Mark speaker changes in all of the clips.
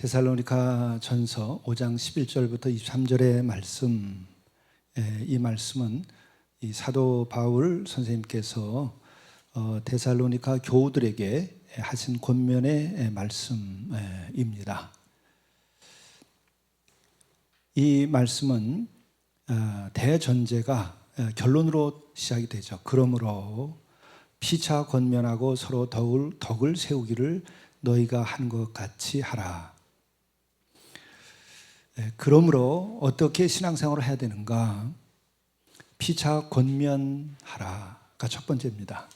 Speaker 1: 데살로니가 전서 5장 11절부터 23절의 말씀, 이 말씀은 이 사도 바울 선생님께서 데살로니가 교우들에게 하신 권면의 말씀입니다. 이 말씀은 대전제가 결론으로 시작이 되죠. 그러므로 피차 권면하고 서로 덕을 세우기를 너희가 한 것 같이 하라. 그러므로 어떻게 신앙생활을 해야 되는가? 피차 권면하라가 첫 번째입니다.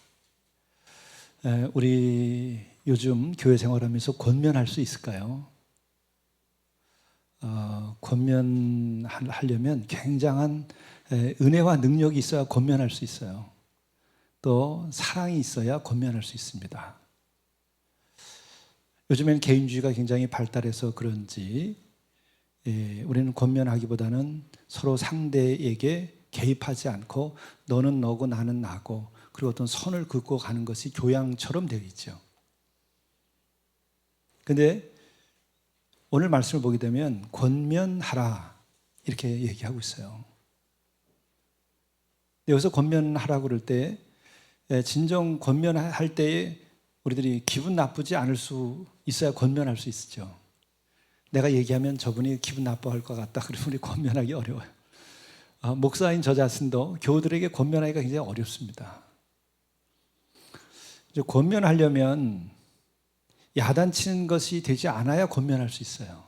Speaker 1: 우리 요즘 교회 생활하면서 권면할 수 있을까요? 권면하려면 굉장한 은혜와 능력이 있어야 권면할 수 있어요. 또 사랑이 있어야 권면할 수 있습니다. 요즘엔 개인주의가 굉장히 발달해서 그런지 우리는 권면하기보다는 서로 상대에게 개입하지 않고 너는 너고 나는 나고 그리고 어떤 선을 긋고 가는 것이 교양처럼 되어 있죠. 그런데 오늘 말씀을 보게 되면 권면하라 이렇게 얘기하고 있어요. 여기서 권면하라고 그럴 때 진정 권면할 때에 우리들이 기분 나쁘지 않을 수 있어야 권면할 수 있죠. 내가 얘기하면 저분이 기분 나빠할 것 같다 그러면 우리 권면하기 어려워요. 목사인 저 자신도 교우들에게 권면하기가 굉장히 어렵습니다. 이제 권면하려면 야단치는 것이 되지 않아야 권면할 수 있어요.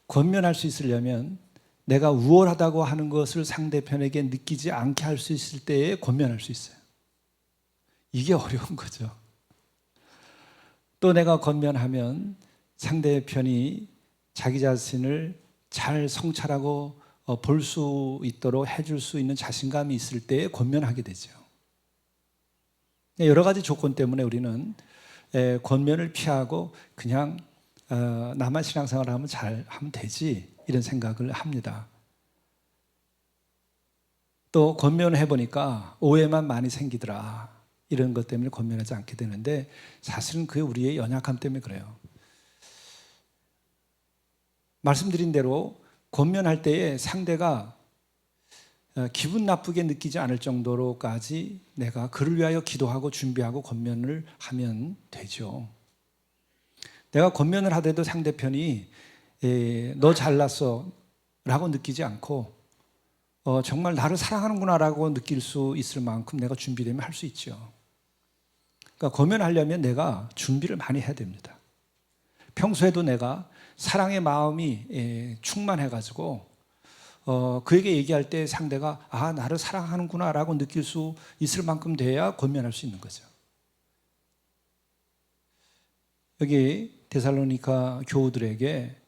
Speaker 1: 권면할 수 있으려면 내가 우월하다고 하는 것을 상대편에게 느끼지 않게 할 수 있을 때에 권면할 수 있어요. 이게 어려운 거죠. 또 내가 권면하면 상대편이 자기 자신을 잘 성찰하고 볼 수 있도록 해줄 수 있는 자신감이 있을 때에 권면하게 되죠. 여러 가지 조건 때문에 우리는 권면을 피하고 그냥 나만 신앙생활을 하면 잘 하면 되지 이런 생각을 합니다. 또 권면을 해보니까 오해만 많이 생기더라 이런 것 때문에 권면하지 않게 되는데 사실은 그게 우리의 연약함 때문에 그래요. 말씀드린 대로 권면할 때에 상대가 기분 나쁘게 느끼지 않을 정도로까지 내가 그를 위하여 기도하고 준비하고 권면을 하면 되죠. 내가 권면을 하더라도 상대편이 너 잘났어 라고 느끼지 않고 정말 나를 사랑하는구나 라고 느낄 수 있을 만큼 내가 준비되면 할 수 있죠. 그러니까 권면하려면 내가 준비를 많이 해야 됩니다. 평소에도 내가 사랑의 마음이 충만해가지고 그에게 얘기할 때 상대가 나를 사랑하는구나 라고 느낄 수 있을 만큼 돼야 권면할 수 있는 거죠. 여기 데살로니가 교우들에게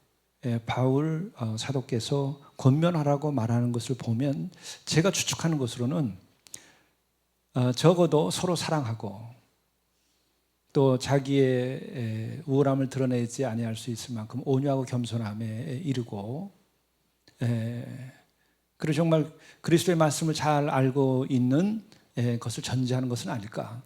Speaker 1: 바울 사도께서 권면하라고 말하는 것을 보면 제가 추측하는 것으로는 적어도 서로 사랑하고 또 자기의 우월함을 드러내지 아니할 수 있을 만큼 온유하고 겸손함에 이르고 그리고 정말 그리스도의 말씀을 잘 알고 있는 것을 전제하는 것은 아닐까.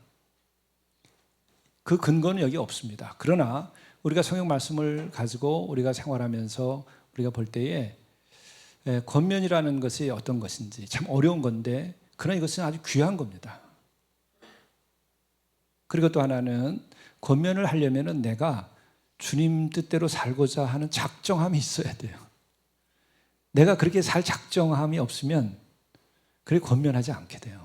Speaker 1: 그 근거는 여기 없습니다. 그러나 우리가 성경 말씀을 가지고 우리가 생활하면서 우리가 볼 때에 권면이라는 것이 어떤 것인지 참 어려운 건데 그러나 이것은 아주 귀한 겁니다. 그리고 또 하나는 권면을 하려면 내가 주님 뜻대로 살고자 하는 작정함이 있어야 돼요. 내가 그렇게 살 작정함이 없으면 그렇게 권면하지 않게 돼요.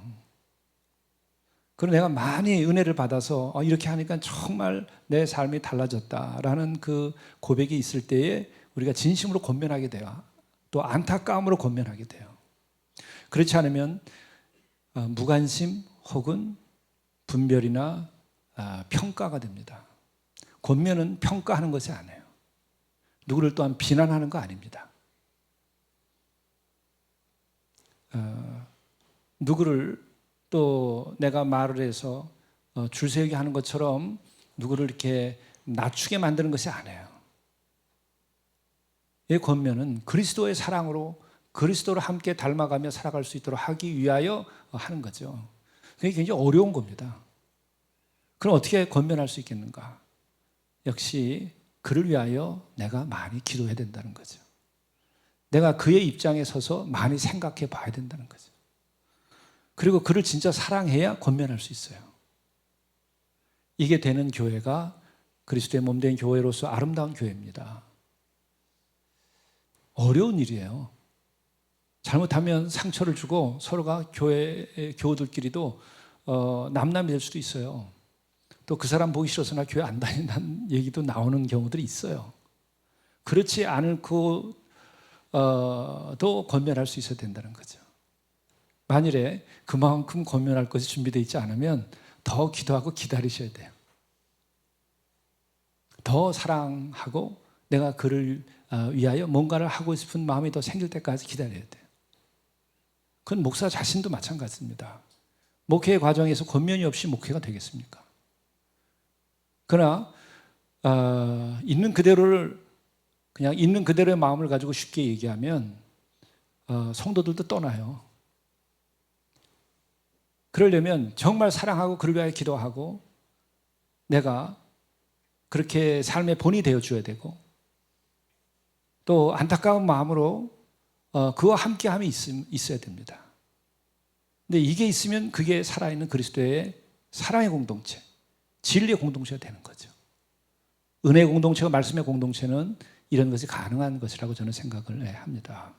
Speaker 1: 그리고 내가 많이 은혜를 받아서 이렇게 하니까 정말 내 삶이 달라졌다라는 그 고백이 있을 때에 우리가 진심으로 권면하게 돼요. 또 안타까움으로 권면하게 돼요. 그렇지 않으면 무관심 혹은 분별이나 평가가 됩니다. 권면은 평가하는 것이 아니에요. 누구를 또한 비난하는 거 아닙니다. 누구를 또 내가 말을 해서 줄 세우게 하는 것처럼 누구를 이렇게 낮추게 만드는 것이 아니에요. 이 권면은 그리스도의 사랑으로 그리스도를 함께 닮아가며 살아갈 수 있도록 하기 위하여 하는 거죠. 그게 굉장히 어려운 겁니다. 그럼 어떻게 권면할 수 있겠는가? 역시 그를 위하여 내가 많이 기도해야 된다는 거죠. 내가 그의 입장에 서서 많이 생각해 봐야 된다는 거죠. 그리고 그를 진짜 사랑해야 권면할 수 있어요. 이게 되는 교회가 그리스도의 몸된 교회로서 아름다운 교회입니다. 어려운 일이에요. 잘못하면 상처를 주고 서로가 교우들끼리도 남남이 될 수도 있어요. 또 그 사람 보기 싫어서 나 교회 안 다닌다는 얘기도 나오는 경우들이 있어요. 그렇지 않고 또 권면할 수 있어야 된다는 거죠. 만일에 그만큼 권면할 것이 준비되어 있지 않으면 더 기도하고 기다리셔야 돼요. 더 사랑하고 내가 그를 위하여 뭔가를 하고 싶은 마음이 더 생길 때까지 기다려야 돼요. 그건 목사 자신도 마찬가지입니다. 목회 과정에서 권면이 없이 목회가 되겠습니까? 그러나 있는 그대로를 그냥 있는 그대로의 마음을 가지고 쉽게 얘기하면 성도들도 떠나요. 그러려면 정말 사랑하고 그를 위하여 기도하고 내가 그렇게 삶의 본이 되어줘야 되고 또 안타까운 마음으로 그와 함께함이 있어야 됩니다. 근데 이게 있으면 그게 살아있는 그리스도의 사랑의 공동체, 진리의 공동체가 되는 거죠. 은혜의 공동체와 말씀의 공동체는 이런 것이 가능한 것이라고 저는 생각을 합니다.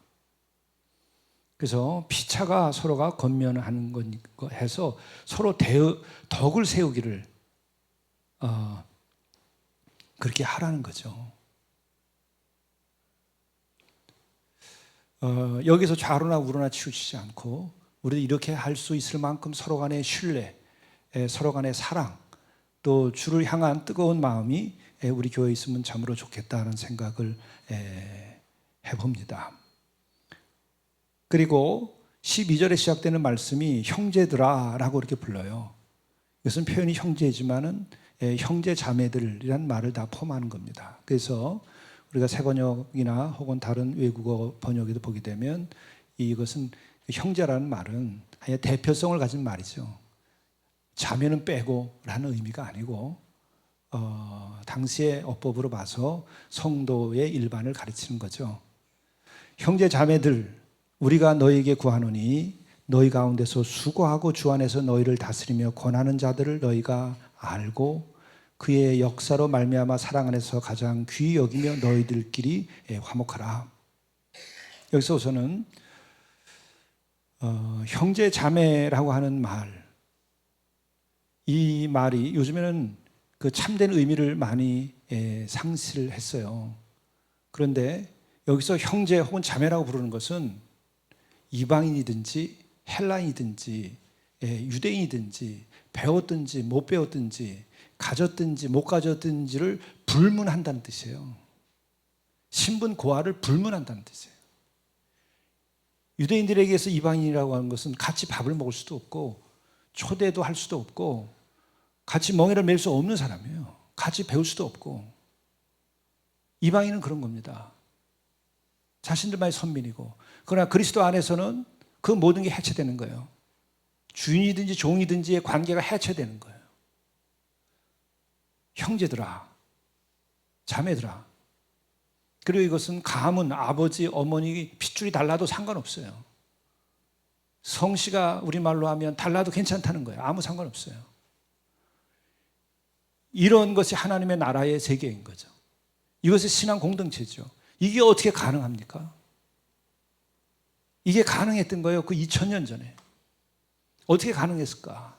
Speaker 1: 그래서 피차가 서로가 권면하는 것 해서 서로 덕을 세우기를 그렇게 하라는 거죠. 여기서 좌로나 우로나 치우치지 않고 우리도 이렇게 할 수 있을 만큼 서로 간의 신뢰, 서로 간의 사랑, 또 주를 향한 뜨거운 마음이 우리 교회에 있으면 참으로 좋겠다는 생각을 해봅니다. 그리고 12절에 시작되는 말씀이 형제들아 라고 이렇게 불러요. 이것은 표현이 형제이지만은 형제 자매들이란 말을 다 포함하는 겁니다. 그래서 우리가 새번역이나 혹은 다른 외국어 번역에도 보게 되면 이것은 형제라는 말은 아예 대표성을 가진 말이죠. 자매는 빼고 라는 의미가 아니고 당시의 어법으로 봐서 성도의 일반을 가르치는 거죠. 형제 자매들 우리가 너희에게 구하노니 너희 가운데서 수고하고 주 안에서 너희를 다스리며 권하는 자들을 너희가 알고 그의 역사로 말미암아 사랑 안에서 가장 귀히 여기며 너희들끼리 화목하라. 여기서 우선은 형제 자매라고 하는 말, 이 말이 요즘에는 그 참된 의미를 많이 상실을 했어요. 그런데 여기서 형제 혹은 자매라고 부르는 것은 이방인이든지 헬라인이든지 유대인이든지 배웠든지 못 배웠든지 가졌든지 못 가졌든지를 불문한다는 뜻이에요. 신분 고하를 불문한다는 뜻이에요. 유대인들에게서 이방인이라고 하는 것은 같이 밥을 먹을 수도 없고 초대도 할 수도 없고 같이 멍에를 맬 수 없는 사람이에요. 같이 배울 수도 없고. 이방인은 그런 겁니다. 자신들만의 선민이고. 그러나 그리스도 안에서는 그 모든 게 해체되는 거예요. 주인이든지 종이든지의 관계가 해체되는 거예요. 형제들아, 자매들아. 그리고 이것은 가문, 아버지, 어머니 핏줄이 달라도 상관없어요. 성씨가 우리말로 하면 달라도 괜찮다는 거예요. 아무 상관없어요. 이런 것이 하나님의 나라의 세계인 거죠. 이것이 신앙 공동체죠. 이게 어떻게 가능합니까? 이게 가능했던 거예요. 그 2000년 전에. 어떻게 가능했을까?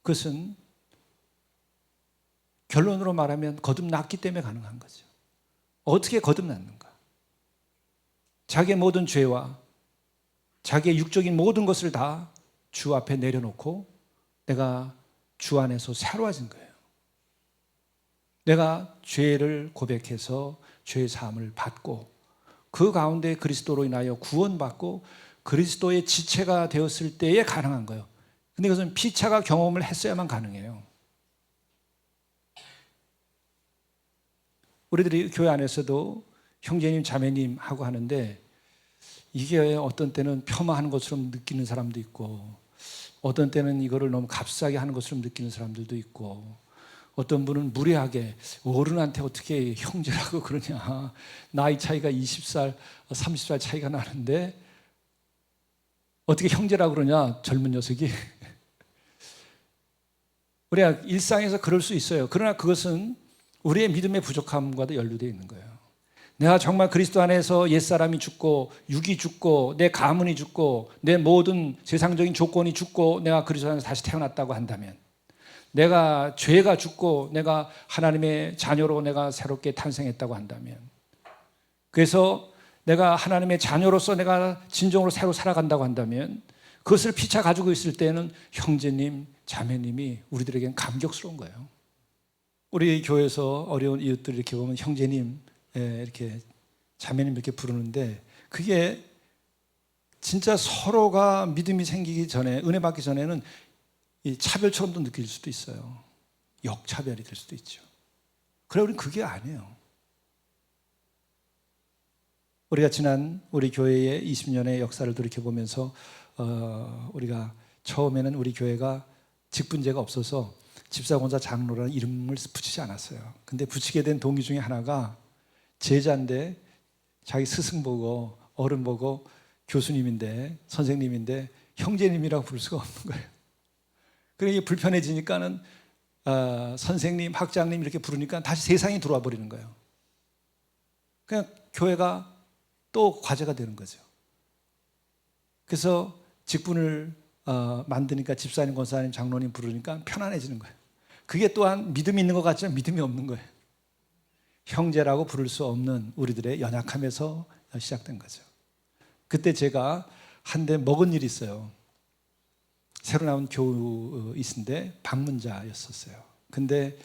Speaker 1: 그것은 결론으로 말하면 거듭났기 때문에 가능한 거죠. 어떻게 거듭났는가? 자기의 모든 죄와 자기의 육적인 모든 것을 다 주 앞에 내려놓고 내가 주 안에서 새로워진 거예요. 내가 죄를 고백해서 죄의 사함을 받고 그 가운데 그리스도로 인하여 구원받고 그리스도의 지체가 되었을 때에 가능한 거예요. 근데 이것은 피차가 경험을 했어야만 가능해요. 우리들이 교회 안에서도 형제님, 자매님 하고 하는데 이게 어떤 때는 폄하하는 것처럼 느끼는 사람도 있고 어떤 때는 이거를 너무 값싸게 하는 것처럼 느끼는 사람들도 있고 어떤 분은 무례하게 어른한테 어떻게 형제라고 그러냐. 나이 차이가 20살, 30살 차이가 나는데 어떻게 형제라고 그러냐, 젊은 녀석이. 우리가 일상에서 그럴 수 있어요. 그러나 그것은 우리의 믿음의 부족함과도 연루되어 있는 거예요. 내가 정말 그리스도 안에서 옛사람이 죽고 육이 죽고 내 가문이 죽고 내 모든 세상적인 조건이 죽고 내가 그리스도 안에서 다시 태어났다고 한다면, 내가 죄가 죽고 내가 하나님의 자녀로 내가 새롭게 탄생했다고 한다면, 그래서 내가 하나님의 자녀로서 내가 진정으로 새로 살아간다고 한다면, 그것을 피차 가지고 있을 때는 형제님, 자매님이 우리들에겐 감격스러운 거예요. 우리 교회에서 어려운 이웃들 이렇게 보면 형제님, 이렇게 자매님 이렇게 부르는데, 그게 진짜 서로가 믿음이 생기기 전에, 은혜 받기 전에는 이 차별처럼도 느낄 수도 있어요. 역차별이 될 수도 있죠. 그래, 우리는 그게 아니에요. 우리가 지난 우리 교회의 20년의 역사를 돌이켜보면서 우리가 처음에는 우리 교회가 직분제가 없어서 집사권자 장로라는 이름을 붙이지 않았어요. 근데 붙이게 된 동기 중에 하나가 제자인데 자기 스승 보고 어른 보고 교수님인데 선생님인데 형제님이라고 부를 수가 없는 거예요. 그러니 불편해지니까는 선생님, 학장님 이렇게 부르니까 다시 세상이 들어와 버리는 거예요. 그냥 교회가 또 과제가 되는 거죠. 그래서 직분을 만드니까 집사님, 권사님, 장로님 부르니까 편안해지는 거예요. 그게 또한 믿음이 있는 것 같지만 믿음이 없는 거예요. 형제라고 부를 수 없는 우리들의 연약함에서 시작된 거죠. 그때 제가 한 대 먹은 일이 있어요. 새로 나온 교우이신데 방문자였었어요. 근데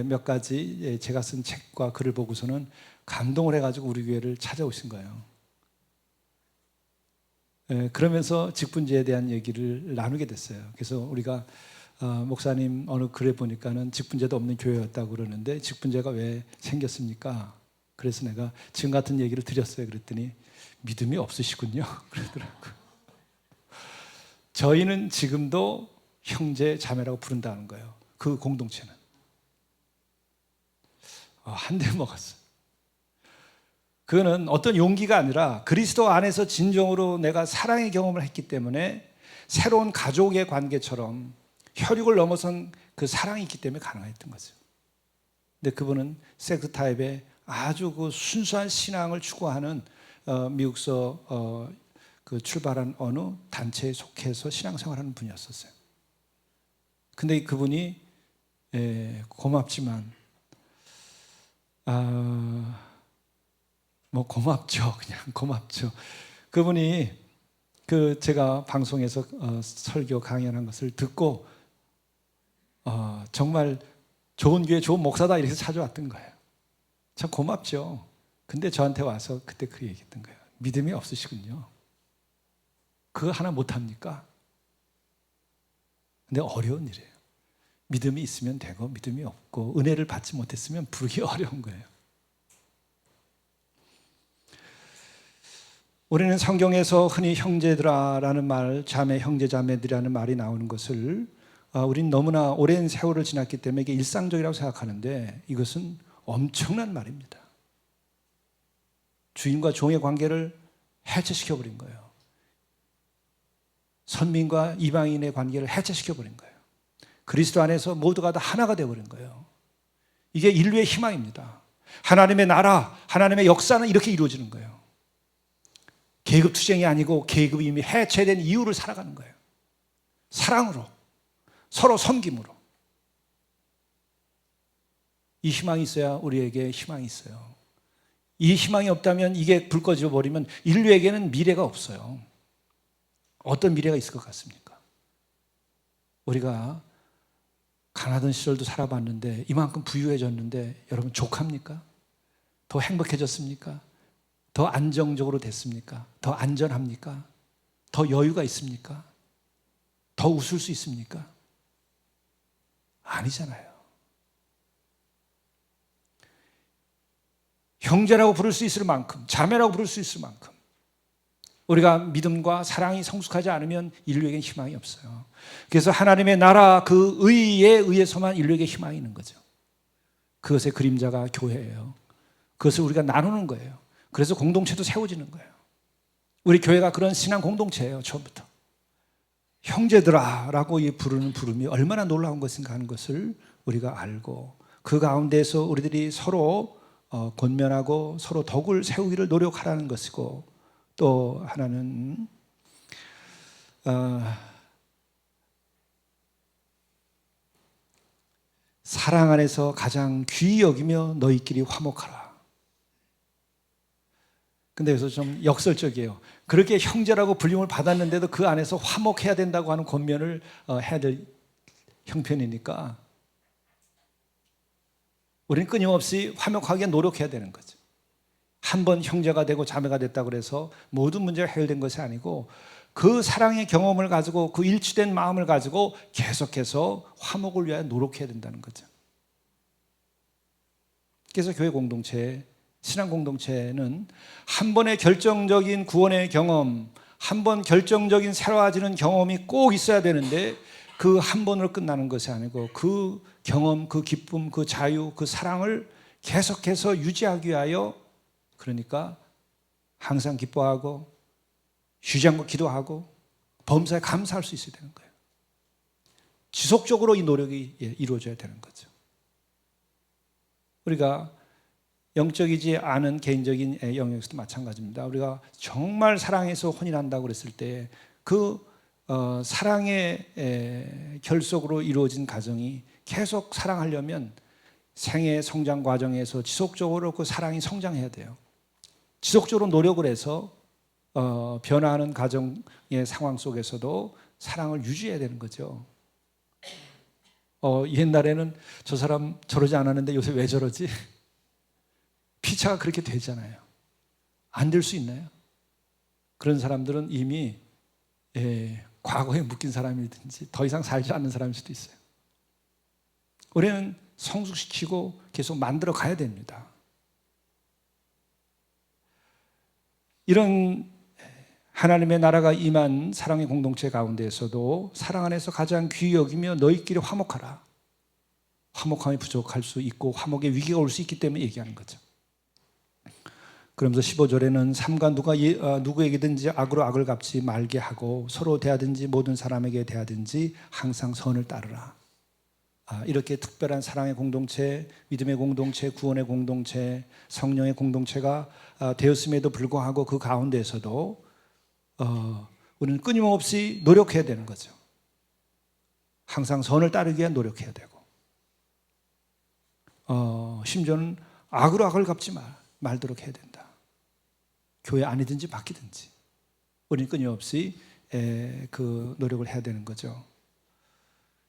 Speaker 1: 몇 가지 제가 쓴 책과 글을 보고서는 감동을 해가지고 우리 교회를 찾아오신 거예요. 그러면서 직분제에 대한 얘기를 나누게 됐어요. 그래서 우리가 목사님 어느 글에 보니까는 직분제도 없는 교회였다고 그러는데 직분제가 왜 생겼습니까? 그래서 내가 지금 같은 얘기를 드렸어요. 그랬더니 믿음이 없으시군요. 그러더라고요. 저희는 지금도 형제, 자매라고 부른다는 거예요. 그 공동체는. 한 대 먹었어요. 그거는 어떤 용기가 아니라 그리스도 안에서 진정으로 내가 사랑의 경험을 했기 때문에 새로운 가족의 관계처럼 혈육을 넘어선 그 사랑이 있기 때문에 가능했던 거죠. 근데 그분은 섹스 타입의 아주 그 순수한 신앙을 추구하는 미국서 그 출발한 어느 단체에 속해서 신앙생활하는 분이었었어요. 근데 그분이 고맙지만 뭐 고맙죠. 그냥 고맙죠. 그분이 그 제가 방송에서 설교 강연한 것을 듣고 정말 좋은 교회 좋은 목사다 이렇게 찾아왔던 거예요. 참 고맙죠. 근데 저한테 와서 그때 그 얘기했던 거예요. 믿음이 없으시군요. 그거 하나 못합니까? 근데 어려운 일이에요. 믿음이 있으면 되고 믿음이 없고 은혜를 받지 못했으면 부르기 어려운 거예요. 우리는 성경에서 흔히 형제들아라는 말, 자매, 형제, 자매들이라는 말이 나오는 것을 우리는 너무나 오랜 세월을 지났기 때문에 이게 일상적이라고 생각하는데 이것은 엄청난 말입니다. 주인과 종의 관계를 해체시켜버린 거예요. 선민과 이방인의 관계를 해체시켜버린 거예요. 그리스도 안에서 모두가 다 하나가 되어버린 거예요. 이게 인류의 희망입니다. 하나님의 나라, 하나님의 역사는 이렇게 이루어지는 거예요. 계급투쟁이 아니고 계급이 이미 해체된 이유를 살아가는 거예요. 사랑으로, 서로 섬김으로. 이 희망이 있어야 우리에게 희망이 있어요. 이 희망이 없다면, 이게 불 꺼져 버리면 인류에게는 미래가 없어요. 어떤 미래가 있을 것 같습니까? 우리가 가난하던 시절도 살아봤는데 이만큼 부유해졌는데 여러분 족합니까? 더 행복해졌습니까? 더 안정적으로 됐습니까? 더 안전합니까? 더 여유가 있습니까? 더 웃을 수 있습니까? 아니잖아요. 형제라고 부를 수 있을 만큼, 자매라고 부를 수 있을 만큼 우리가 믿음과 사랑이 성숙하지 않으면 인류에겐 희망이 없어요. 그래서 하나님의 나라 그 의에 의해서만 인류에게 희망이 있는 거죠. 그것의 그림자가 교회예요. 그것을 우리가 나누는 거예요. 그래서 공동체도 세워지는 거예요. 우리 교회가 그런 신앙 공동체예요. 처음부터 형제들아 라고 부르는 부름이 얼마나 놀라운 것인가 하는 것을 우리가 알고, 그 가운데서 우리들이 서로 권면하고 서로 덕을 세우기를 노력하라는 것이고, 또 하나는 사랑 안에서 가장 귀히 여기며 너희끼리 화목하라. 근데 여기서 좀 역설적이에요. 그렇게 형제라고 불림을 받았는데도 그 안에서 화목해야 된다고 하는 권면을 해야 될 형편이니까 우리는 끊임없이 화목하게 노력해야 되는 거죠. 한 번 형제가 되고 자매가 됐다고 해서 모든 문제가 해결된 것이 아니고, 그 사랑의 경험을 가지고 그 일치된 마음을 가지고 계속해서 화목을 위하여 노력해야 된다는 거죠. 그래서 교회 공동체, 신앙 공동체는 한 번의 결정적인 구원의 경험, 한 번 결정적인 새로워지는 경험이 꼭 있어야 되는데, 그 한 번으로 끝나는 것이 아니고 그 경험, 그 기쁨, 그 자유, 그 사랑을 계속해서 유지하기 위하여, 그러니까 항상 기뻐하고 쉬지 않고 기도하고 범사에 감사할 수 있어야 되는 거예요. 지속적으로 이 노력이 이루어져야 되는 거죠. 우리가 영적이지 않은 개인적인 영역에서도 마찬가지입니다. 우리가 정말 사랑해서 혼인한다고 그랬을 때 그 사랑의 결속으로 이루어진 가정이 계속 사랑하려면 생애 성장 과정에서 지속적으로 그 사랑이 성장해야 돼요. 지속적으로 노력을 해서 변화하는 가정의 상황 속에서도 사랑을 유지해야 되는 거죠. 옛날에는 저 사람 저러지 않았는데 요새 왜 저러지? 피차가 그렇게 되잖아요. 안 될 수 있나요? 그런 사람들은 이미 과거에 묶인 사람이든지 더 이상 살지 않는 사람일 수도 있어요. 우리는 성숙시키고 계속 만들어 가야 됩니다. 이런 하나님의 나라가 임한 사랑의 공동체 가운데에서도 사랑 안에서 가장 귀히 여기며 너희끼리 화목하라. 화목함이 부족할 수 있고 화목의 위기가 올 수 있기 때문에 얘기하는 거죠. 그러면서 15절에는 삼가 누구에게든지 악으로 악을 갚지 말게 하고 서로 대하든지 모든 사람에게 대하든지 항상 선을 따르라. 이렇게 특별한 사랑의 공동체, 믿음의 공동체, 구원의 공동체, 성령의 공동체가 되었음에도 불구하고 그 가운데에서도 우리는 끊임없이 노력해야 되는 거죠. 항상 선을 따르기 위해 노력해야 되고, 심지어는 악으로 악을 갚지 말도록 해야 된다. 교회 안이든지 밖이든지 우리는 끊임없이 그 노력을 해야 되는 거죠.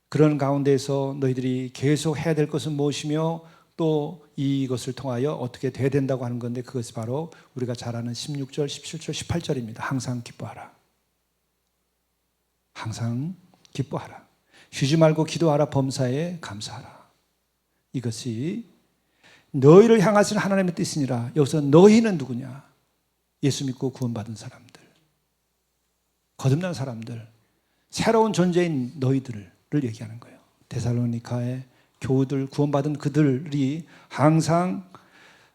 Speaker 1: 그런 가운데에서 너희들이 계속 해야 될 것은 무엇이며 또 이것을 통하여 어떻게 돼야 된다고 하는 건데, 그것이 바로 우리가 잘 아는 16절, 17절, 18절입니다. 항상 기뻐하라. 항상 기뻐하라. 쉬지 말고 기도하라. 범사에 감사하라. 이것이 너희를 향하신 하나님의 뜻이니라. 여기서 너희는 누구냐? 예수 믿고 구원받은 사람들, 거듭난 사람들, 새로운 존재인 너희들을 얘기하는 거예요. 데살로니가의 교우들, 구원받은 그들이 항상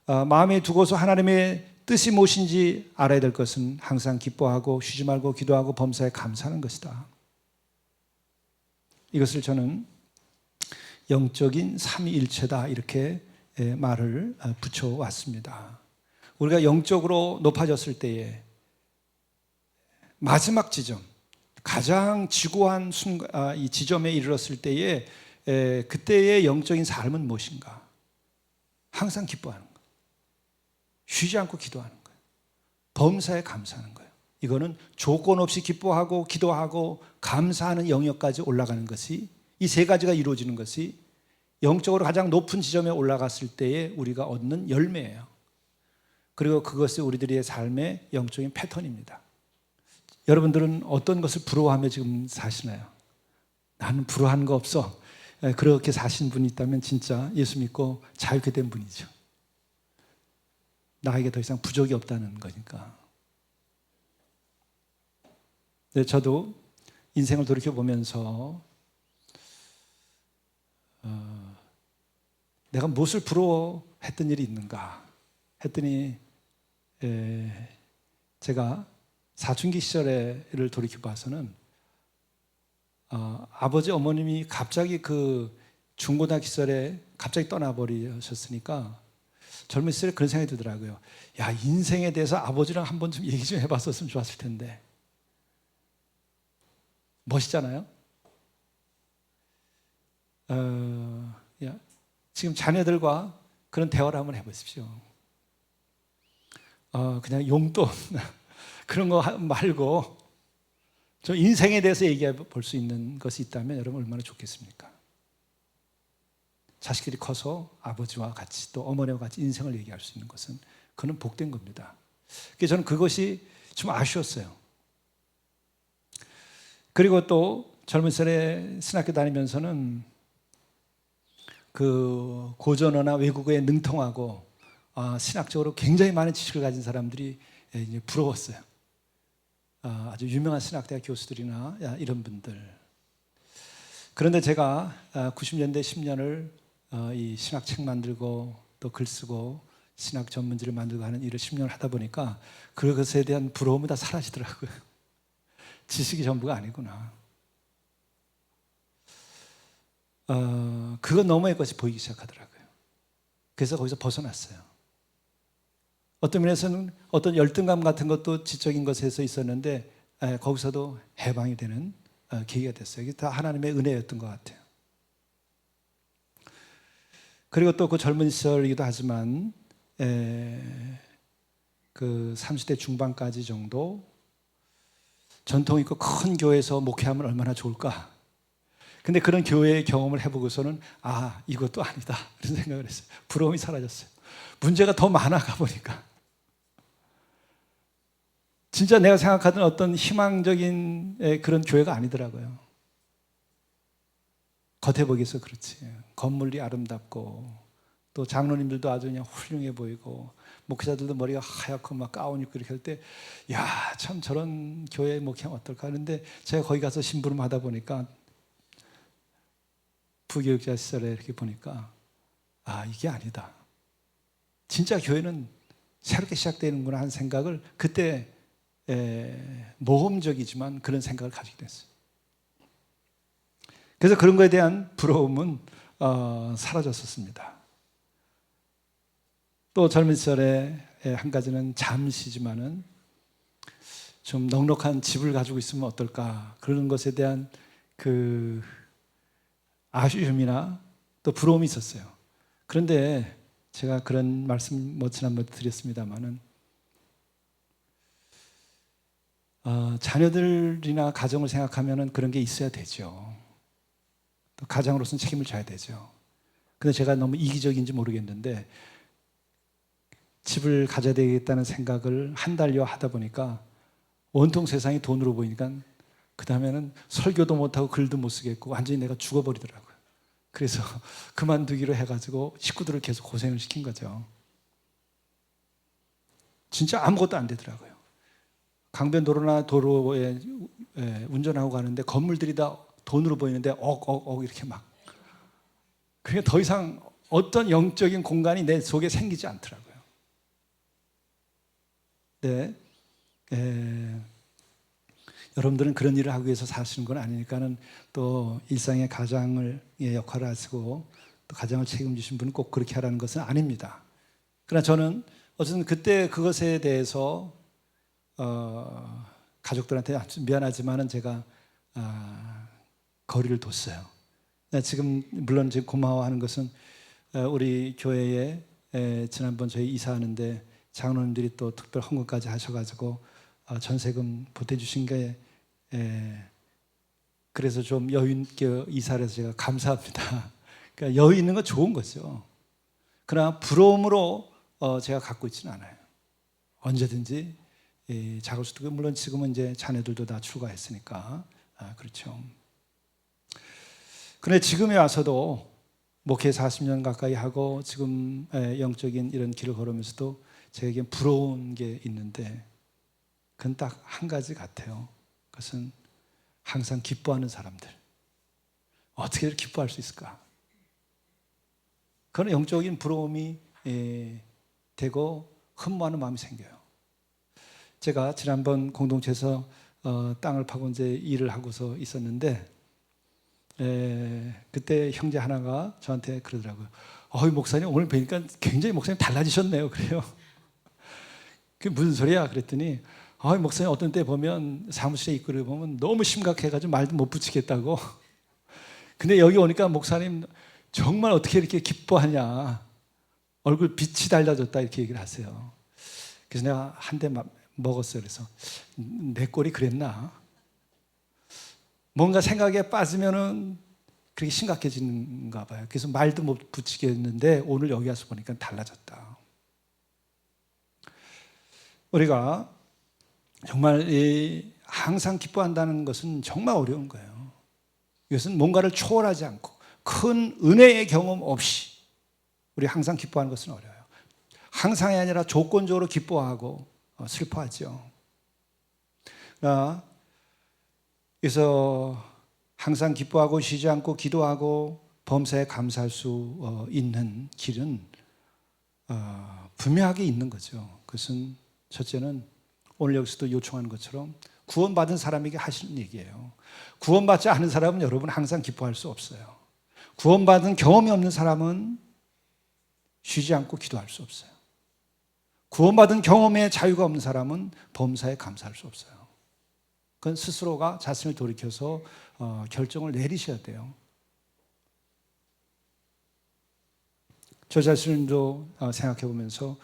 Speaker 1: 마음에 두고서 하나님의 뜻이 무엇인지 알아야 될 것은 항상 기뻐하고 쉬지 말고 기도하고 범사에 감사하는 것이다. 이것을 저는 영적인 삼위일체다 이렇게 말을 붙여왔습니다. 우리가 영적으로 높아졌을 때에 마지막 지점, 가장 지고한 순간, 이 지점에 이르렀을 때에 그때의 영적인 삶은 무엇인가? 항상 기뻐하는 거예요. 쉬지 않고 기도하는 거예요. 범사에 감사하는 거예요. 이거는 조건 없이 기뻐하고 기도하고 감사하는 영역까지 올라가는 것이, 이 세 가지가 이루어지는 것이 영적으로 가장 높은 지점에 올라갔을 때에 우리가 얻는 열매예요. 그리고 그것이 우리들의 삶의 영적인 패턴입니다. 여러분들은 어떤 것을 부러워하며 지금 사시나요? 나는 부러워하는 거 없어. 그렇게 사신 분이 있다면 진짜 예수 믿고 자유케 된 분이죠. 나에게 더 이상 부족이 없다는 거니까. 네, 저도 인생을 돌이켜보면서 내가 무엇을 부러워했던 일이 있는가 했더니 제가 사춘기 시절을 돌이켜 봐서는 아버지 어머님이 갑자기 그 중고등학교 시절에 갑자기 떠나버리셨으니까 젊은 시절에 그런 생각이 들더라고요. 야, 인생에 대해서 아버지랑 한번 좀 얘기 좀 해봤었으면 좋았을 텐데. 멋있잖아요. 지금 자녀들과 그런 대화를 한번 해보십시오. 그냥 용돈 그런 거 말고 저 인생에 대해서 얘기해 볼 수 있는 것이 있다면 여러분 얼마나 좋겠습니까? 자식들이 커서 아버지와 같이 또 어머니와 같이 인생을 얘기할 수 있는 것은 그는 복된 겁니다. 그래서 저는 그것이 좀 아쉬웠어요. 그리고 또 젊은 시절에 신학교 다니면서는 그 고전어나 외국어에 능통하고 신학적으로 굉장히 많은 지식을 가진 사람들이 이제 부러웠어요. 아주 유명한 신학대학 교수들이나 이런 분들. 그런데 제가 90년대 10년을 이 신학책 만들고 또 글 쓰고 신학 전문지를 만들고 하는 일을 10년을 하다 보니까 그것에 대한 부러움이 다 사라지더라고요. 지식이 전부가 아니구나. 그거 너머의 것이 보이기 시작하더라고요. 그래서 거기서 벗어났어요. 어떤 면에서는 어떤 열등감 같은 것도 지적인 것에서 있었는데 거기서도 해방이 되는 계기가 됐어요. 이게 다 하나님의 은혜였던 것 같아요. 그리고 또 그 젊은 시절이기도 하지만 그 30대 중반까지 정도 전통 있고 큰 교회에서 목회하면 얼마나 좋을까. 근데 그런 교회의 경험을 해보고서는 이것도 아니다 이런 생각을 했어요. 부러움이 사라졌어요. 문제가 더 많아가 보니까 진짜 내가 생각하던 어떤 희망적인 그런 교회가 아니더라고요. 겉에 보기에서 그렇지. 건물이 아름답고 또 장로님들도 아주 그냥 훌륭해 보이고 목회자들도 머리가 하얗고 막 가운 입고 이렇게 할 때 야, 참 저런 교회 목회하면 어떨까 하는데 제가 거기 가서 심부름 하다 보니까 부교육자 시절에 이렇게 보니까 이게 아니다. 진짜 교회는 새롭게 시작되는구나 하는 생각을 그때 모험적이지만 그런 생각을 가지게 됐어요. 그래서 그런 거에 대한 부러움은 사라졌었습니다. 또 젊은 시절에 한 가지는 잠시지만은 좀 넉넉한 집을 가지고 있으면 어떨까 그런 것에 대한 그 아쉬움이나 또 부러움이 있었어요. 그런데 제가 그런 말씀 지난번에 드렸습니다마는 자녀들이나 가정을 생각하면 그런 게 있어야 되죠. 또 가장으로서는 책임을 져야 되죠. 근데 제가 너무 이기적인지 모르겠는데 집을 가져야 되겠다는 생각을 한 달여 하다 보니까 온통 세상이 돈으로 보이니까 그 다음에는 설교도 못하고 글도 못 쓰겠고 완전히 내가 죽어버리더라고요. 그래서 그만두기로 해가지고 식구들을 계속 고생을 시킨 거죠. 진짜 아무것도 안 되더라고요. 강변도로나 도로에 운전하고 가는데 건물들이 다 돈으로 보이는데 억 이렇게 막 그게 더 이상 어떤 영적인 공간이 내 속에 생기지 않더라고요. 네, 여러분들은 그런 일을 하기 위해서 사시는 건 아니니까는 또 일상의 가장의 역할을 하시고 또 가장을 책임지신 분은 꼭 그렇게 하라는 것은 아닙니다. 그러나 저는 어쨌든 그때 그것에 대해서 가족들한테 미안하지만은 제가 거리를 뒀어요. 지금 물론 지금 고마워하는 것은 우리 교회에 지난번 저희 이사하는데 장로님들이 또 특별 헌금까지 하셔가지고 전세금 보태주신 게 그래서 좀 여유 있게 이사를 해서 제가 감사합니다. 그러니까 여유 있는 건 좋은 거죠. 그러나 부러움으로 제가 갖고 있지는 않아요. 언제든지 작을 수도 있고 물론 지금은 이제 자녀들도 다 출가했으니까 그렇죠. 그런데 지금에 와서도 목회 40년 가까이 하고 지금 영적인 이런 길을 걸으면서도 제게 부러운 게 있는데 그건 딱 한 가지 같아요. 그것은 항상 기뻐하는 사람들. 어떻게 기뻐할 수 있을까? 그런 영적인 부러움이 되고 흠모하는 마음이 생겨요. 제가 지난번 공동체에서 땅을 파고 이제 일을 하고서 있었는데 그때 형제 하나가 저한테 그러더라고요. 목사님 오늘 뵈니까 굉장히 목사님 달라지셨네요. 그래요. 그게 무슨 소리야? 그랬더니 목사님 어떤 때 보면 사무실에 입구를 보면 너무 심각해가지고 말도 못 붙이겠다고. 근데 여기 오니까 목사님 정말 어떻게 이렇게 기뻐하냐. 얼굴 빛이 달라졌다 이렇게 얘기를 하세요. 그래서 내가 한 대 먹었어요. 그래서 내 꼴이 그랬나? 뭔가 생각에 빠지면은 그렇게 심각해지는가 봐요. 그래서 말도 못 붙이겠는데 오늘 여기 와서 보니까 달라졌다. 우리가 정말 항상 기뻐한다는 것은 정말 어려운 거예요. 이것은 뭔가를 초월하지 않고 큰 은혜의 경험 없이 우리 항상 기뻐하는 것은 어려워요. 항상이 아니라 조건적으로 기뻐하고 슬퍼하죠. 그래서 항상 기뻐하고 쉬지 않고 기도하고 범사에 감사할 수 있는 길은 분명하게 있는 거죠. 그것은 첫째는 오늘 여기서도 요청하는 것처럼 구원받은 사람에게 하시는 얘기예요. 구원받지 않은 사람은 여러분 항상 기뻐할 수 없어요. 구원받은 경험이 없는 사람은 쉬지 않고 기도할 수 없어요. 구원받은 경험에 자유가 없는 사람은 범사에 감사할 수 없어요. 그건 스스로가 자신을 돌이켜서 결정을 내리셔야 돼요. 저 자신도 생각해 보면서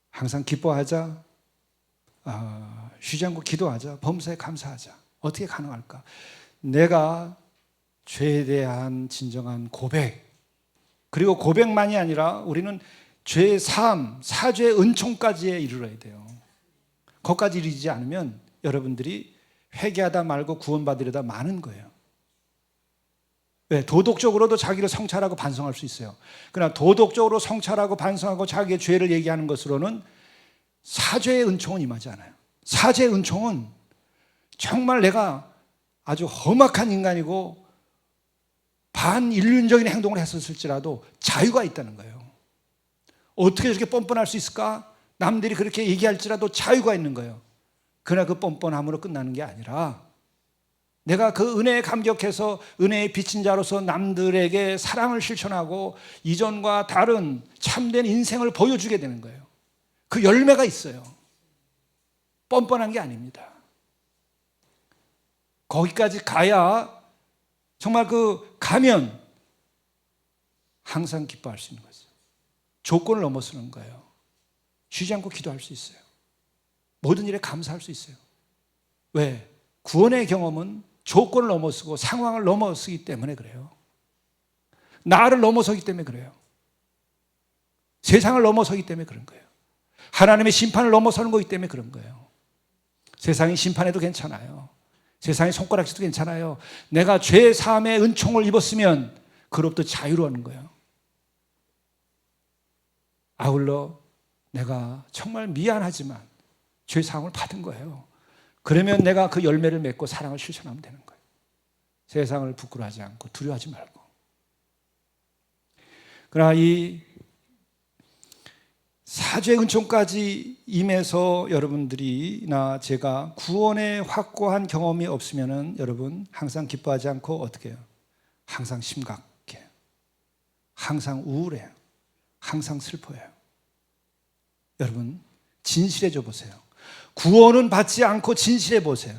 Speaker 1: 항상 기뻐하자, 쉬지 않고 기도하자, 범사에 감사하자. 어떻게 가능할까? 내가 죄에 대한 진정한 고백, 그리고 고백만이 아니라 우리는 죄의 사함, 사죄의 은총까지에 이르러야 돼요. 거기까지 이르지 않으면 여러분들이 회개하다 말고 구원받으려다 마는 거예요. 왜? 도덕적으로도 자기를 성찰하고 반성할 수 있어요. 그러나 도덕적으로 성찰하고 반성하고 자기의 죄를 얘기하는 것으로는 사죄의 은총은 임하지 않아요. 사죄의 은총은 정말 내가 아주 험악한 인간이고 반인륜적인 행동을 했었을지라도 자유가 있다는 거예요. 어떻게 저렇게 뻔뻔할 수 있을까? 남들이 그렇게 얘기할지라도 자유가 있는 거예요. 그러나 그 뻔뻔함으로 끝나는 게 아니라 내가 그 은혜에 감격해서 은혜의 빚진 자로서 남들에게 사랑을 실천하고 이전과 다른 참된 인생을 보여주게 되는 거예요. 그 열매가 있어요. 뻔뻔한 게 아닙니다. 거기까지 가야 정말 가면 항상 기뻐할 수 있는 거죠. 조건을 넘어서는 거예요. 쉬지 않고 기도할 수 있어요. 모든 일에 감사할 수 있어요. 왜? 구원의 경험은 조건을 넘어서고 상황을 넘어서기 때문에 그래요. 나를 넘어서기 때문에 그래요. 세상을 넘어서기 때문에 그런 거예요. 하나님의 심판을 넘어서는 거기 때문에 그런 거예요. 세상이 심판해도 괜찮아요. 세상의 손가락질도 괜찮아요. 내가 죄 사함의 은총을 입었으면 그로부터 자유로운 거예요. 아울러 내가 정말 미안하지만 죄 사함을 받은 거예요. 그러면 내가 그 열매를 맺고 사랑을 실천하면 되는 거예요. 세상을 부끄러워하지 않고 두려워하지 말고. 그러나 이 사죄의 은총까지 임해서 여러분들이나 제가 구원의 확고한 경험이 없으면 여러분 항상 기뻐하지 않고 어떻게 해요? 항상 심각해. 항상 우울해요. 항상 슬퍼해요. 여러분 진실해져 보세요. 구원은 받지 않고 진실해 보세요.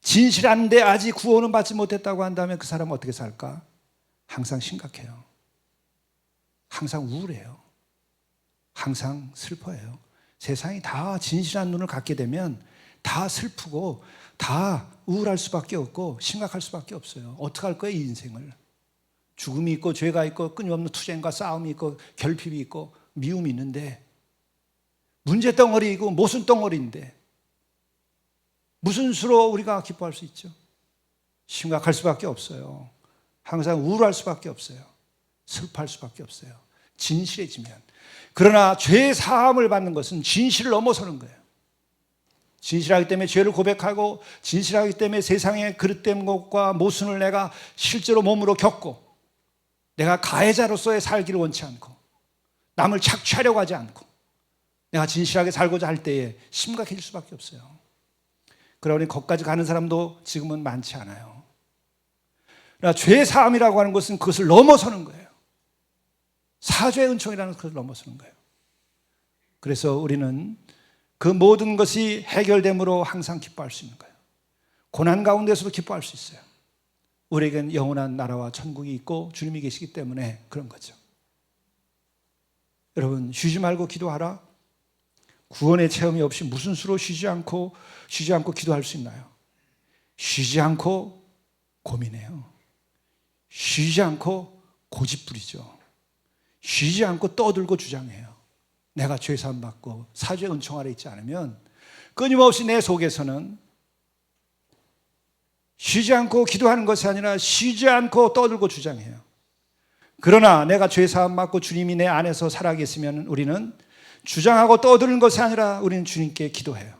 Speaker 1: 진실한데 아직 구원은 받지 못했다고 한다면 그 사람은 어떻게 살까? 항상 심각해요. 항상 우울해요. 항상 슬퍼해요. 세상이 다 진실한 눈을 갖게 되면 다 슬프고 다 우울할 수밖에 없고 심각할 수밖에 없어요. 어떻게 할 거예요, 이 인생을? 죽음이 있고 죄가 있고 끊임없는 투쟁과 싸움이 있고 결핍이 있고 미움이 있는데 문제덩어리이고 모순덩어리인데 무슨 수로 우리가 기뻐할 수 있죠? 심각할 수밖에 없어요. 항상 우울할 수밖에 없어요. 슬퍼할 수밖에 없어요. 진실해지면. 그러나 죄 사함을 받는 것은 진실을 넘어서는 거예요. 진실하기 때문에 죄를 고백하고 진실하기 때문에 세상의 그릇된 것과 모순을 내가 실제로 몸으로 겪고 내가 가해자로서의 살기를 원치 않고 남을 착취하려고 하지 않고 내가 진실하게 살고자 할 때에 심각해질 수밖에 없어요. 그러니 거기까지 가는 사람도 지금은 많지 않아요. 그러나 죄 사함이라고 하는 것은 그것을 넘어서는 거예요. 사죄의 은총이라는 것을 넘어서는 거예요. 그래서 우리는 그 모든 것이 해결됨으로 항상 기뻐할 수 있는 거예요. 고난 가운데서도 기뻐할 수 있어요. 우리에겐 영원한 나라와 천국이 있고 주님이 계시기 때문에 그런 거죠. 여러분, 쉬지 말고 기도하라. 구원의 체험이 없이 무슨 수로 쉬지 않고 기도할 수 있나요? 쉬지 않고 고민해요. 쉬지 않고 고집부리죠. 쉬지 않고 떠들고 주장해요. 내가 죄사함 받고 사죄 은총 아래 있지 않으면 끊임없이 내 속에서는 쉬지 않고 기도하는 것이 아니라 쉬지 않고 떠들고 주장해요. 그러나 내가 죄사함 받고 주님이 내 안에서 살아계시면 우리는 주장하고 떠드는 것이 아니라 우리는 주님께 기도해요.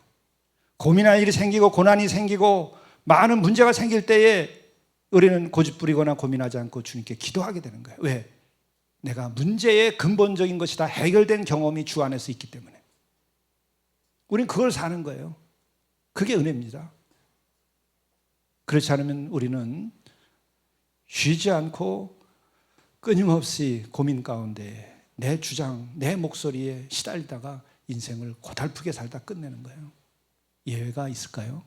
Speaker 1: 고민할 일이 생기고 고난이 생기고 많은 문제가 생길 때에 우리는 고집부리거나 고민하지 않고 주님께 기도하게 되는 거예요. 왜? 내가 문제의 근본적인 것이 다 해결된 경험이 주 안에서 있기 때문에 우리는 그걸 사는 거예요. 그게 은혜입니다. 그렇지 않으면 우리는 쉬지 않고 끊임없이 고민 가운데 내 주장, 내 목소리에 시달리다가 인생을 고달프게 살다 끝내는 거예요. 예외가 있을까요?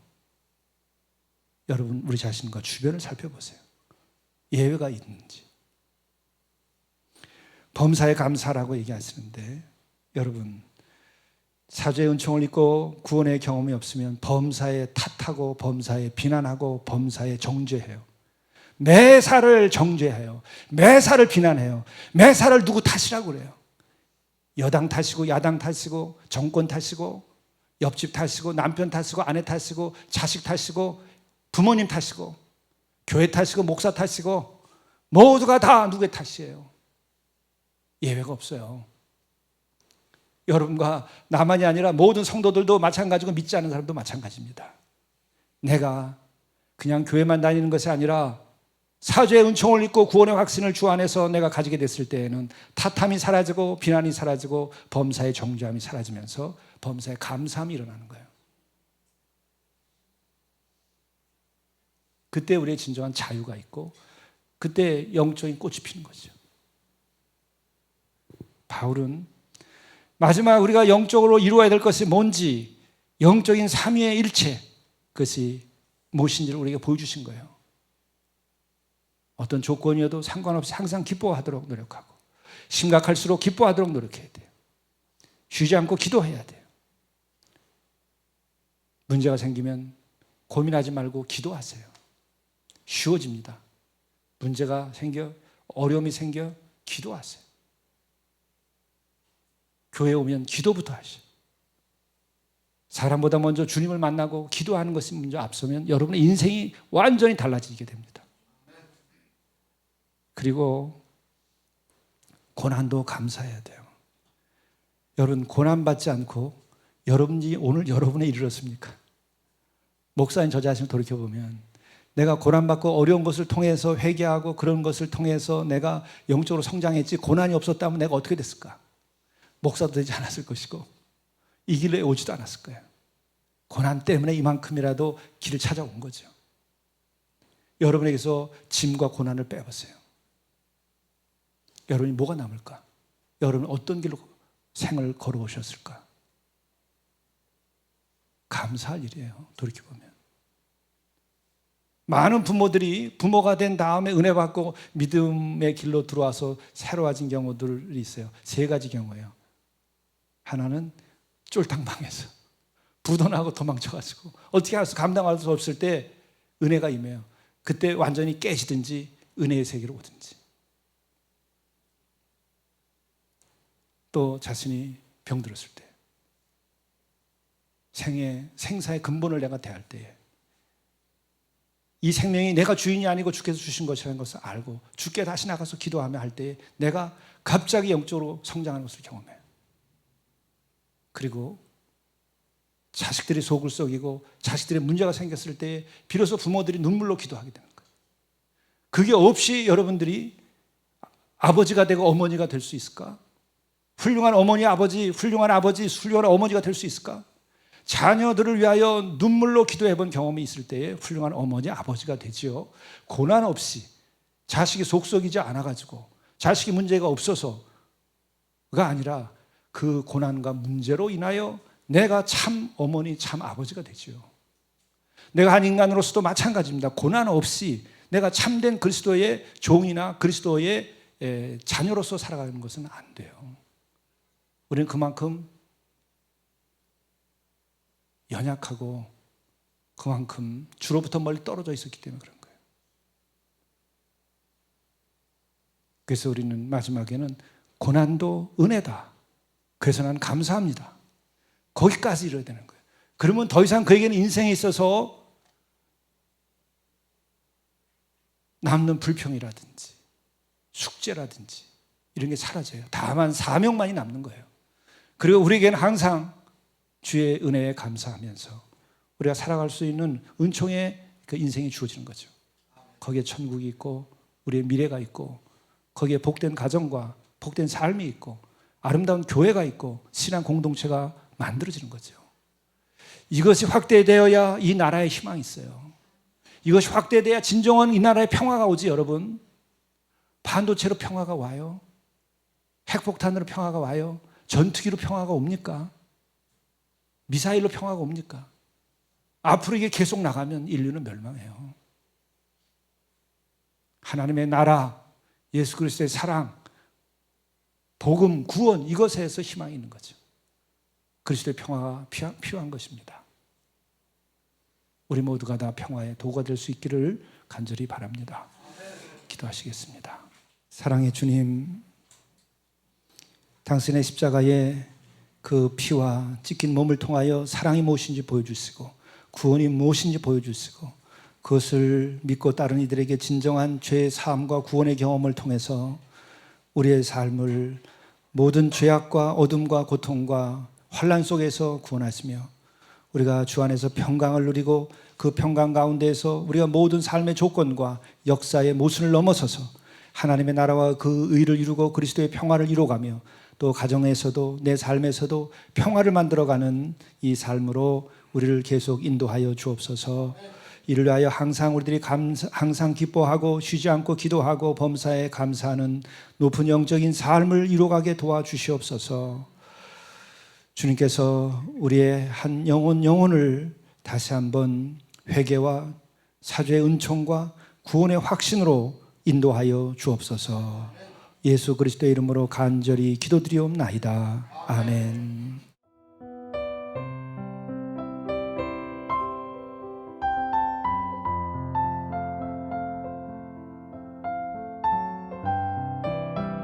Speaker 1: 여러분, 우리 자신과 주변을 살펴보세요. 예외가 있는지. 범사에 감사라고 얘기하시는데 여러분, 사죄의 은총을 입고 구원의 경험이 없으면 범사에 탓하고 범사에 비난하고 범사에 정죄해요. 매사를 정죄해요. 매사를 비난해요. 매사를 누구 탓이라고 그래요. 여당 탓이고 야당 탓이고 정권 탓이고 옆집 탓이고 남편 탓이고 아내 탓이고 자식 탓이고 부모님 탓이고 교회 탓이고 목사 탓이고 모두가 다 누구의 탓이에요. 예외가 없어요. 여러분과 나만이 아니라 모든 성도들도 마찬가지고 믿지 않는 사람도 마찬가지입니다. 내가 그냥 교회만 다니는 것이 아니라 사죄의 은총을 입고 구원의 확신을 주 안에서 내가 가지게 됐을 때에는 탓함이 사라지고 비난이 사라지고 범사의 정죄함이 사라지면서 범사의 감사함이 일어나는 거예요. 그때 우리의 진정한 자유가 있고 그때 영적인 꽃이 피는 거죠. 바울은 마지막 우리가 영적으로 이루어야 될 것이 뭔지 영적인 삼위의 일체 그것이 무엇인지를 우리에게 보여주신 거예요. 어떤 조건이어도 상관없이 항상 기뻐하도록 노력하고 심각할수록 기뻐하도록 노력해야 돼요. 쉬지 않고 기도해야 돼요. 문제가 생기면 고민하지 말고 기도하세요. 쉬워집니다. 문제가 생겨 어려움이 생겨 기도하세요. 교회에 오면 기도부터 하시오. 사람보다 먼저 주님을 만나고 기도하는 것이 먼저 앞서면 여러분의 인생이 완전히 달라지게 됩니다. 그리고 고난도 감사해야 돼요. 여러분, 고난받지 않고 여러분이 오늘 여러분에 이르렀습니까? 목사인 저 자신을 돌이켜보면 내가 고난받고 어려운 것을 통해서 회개하고 그런 것을 통해서 내가 영적으로 성장했지 고난이 없었다면 내가 어떻게 됐을까? 목사도 되지 않았을 것이고 이 길에 오지도 않았을 거예요. 고난 때문에 이만큼이라도 길을 찾아온 거죠. 여러분에게서 짐과 고난을 빼보세요. 여러분이 뭐가 남을까? 여러분은 어떤 길로 생을 걸어오셨을까? 감사할 일이에요. 돌이켜보면 많은 부모들이 부모가 된 다음에 은혜 받고 믿음의 길로 들어와서 새로워진 경우들이 있어요. 3가지 경우예요. 하나는 쫄탕방에서 부도나고 도망쳐가지고 어떻게 할 수 감당할 수 없을 때 은혜가 임해요. 그때 완전히 깨지든지 은혜의 세계로 오든지. 또 자신이 병들었을 때 생사의 근본을 내가 대할 때에 이 생명이 내가 주인이 아니고 주께서 주신 것이라는 것을 알고 주께 다시 나가서 기도하며 할 때에 내가 갑자기 영적으로 성장하는 것을 경험해요. 그리고 자식들이 속을 썩이고 자식들의 문제가 생겼을 때에 비로소 부모들이 눈물로 기도하게 되는 거예요. 그게 없이 여러분들이 아버지가 되고 어머니가 될 수 있을까? 훌륭한 어머니, 아버지, 훌륭한 아버지, 훌륭한 어머니가 될 수 있을까? 자녀들을 위하여 눈물로 기도해 본 경험이 있을 때에 훌륭한 어머니, 아버지가 되지요. 고난 없이 자식이 속썩이지 않아가지고 자식이 문제가 없어서가 아니라 그 고난과 문제로 인하여 내가 참 어머니, 참 아버지가 되지요. 내가 한 인간으로서도 마찬가지입니다. 고난 없이 내가 참된 그리스도의 종이나 그리스도의 자녀로서 살아가는 것은 안 돼요. 우리는 그만큼 연약하고 그만큼 주로부터 멀리 떨어져 있었기 때문에 그런 거예요. 그래서 우리는 마지막에는 고난도 은혜다. 그래서 난 감사합니다. 거기까지 이뤄야 되는 거예요. 그러면 더 이상 그에게는 인생에 있어서 남는 불평이라든지 숙제라든지 이런 게 사라져요. 다만 사명만이 남는 거예요. 그리고 우리에게는 항상 주의 은혜에 감사하면서 우리가 살아갈 수 있는 은총의 그 인생이 주어지는 거죠. 거기에 천국이 있고 우리의 미래가 있고 거기에 복된 가정과 복된 삶이 있고 아름다운 교회가 있고 신앙 공동체가 만들어지는 거죠. 이것이 확대되어야 이 나라에 희망이 있어요. 이것이 확대돼야 진정한 이 나라에 평화가 오지. 여러분, 반도체로 평화가 와요? 핵폭탄으로 평화가 와요? 전투기로 평화가 옵니까? 미사일로 평화가 옵니까? 앞으로 이게 계속 나가면 인류는 멸망해요. 하나님의 나라, 예수 그리스도의 사랑, 복음, 구원, 이것에서 희망이 있는 거죠. 그리스도의 평화가 필요한 것입니다. 우리 모두가 다 평화의 도구가 될 수 있기를 간절히 바랍니다. 기도하시겠습니다. 사랑의 주님, 당신의 십자가의 그 피와 찢긴 몸을 통하여 사랑이 무엇인지 보여주시고 구원이 무엇인지 보여주시고 그것을 믿고 따른 이들에게 진정한 죄의 사함과 구원의 경험을 통해서 우리의 삶을 모든 죄악과 어둠과 고통과 환난 속에서 구원하시며 우리가 주 안에서 평강을 누리고 그 평강 가운데에서 우리가 모든 삶의 조건과 역사의 모순을 넘어서서 하나님의 나라와 그 의를 이루고 그리스도의 평화를 이루어가며 또 가정에서도 내 삶에서도 평화를 만들어가는 이 삶으로 우리를 계속 인도하여 주옵소서. 이를 위하여 항상 우리들이 항상 기뻐하고 쉬지 않고 기도하고 범사에 감사하는 높은 영적인 삶을 이루어가게 도와주시옵소서. 주님께서 우리의 한 영혼을 다시 한번 회개와 사죄의 은총과 구원의 확신으로 인도하여 주옵소서. 예수 그리스도의 이름으로 간절히 기도드리옵나이다. 아멘.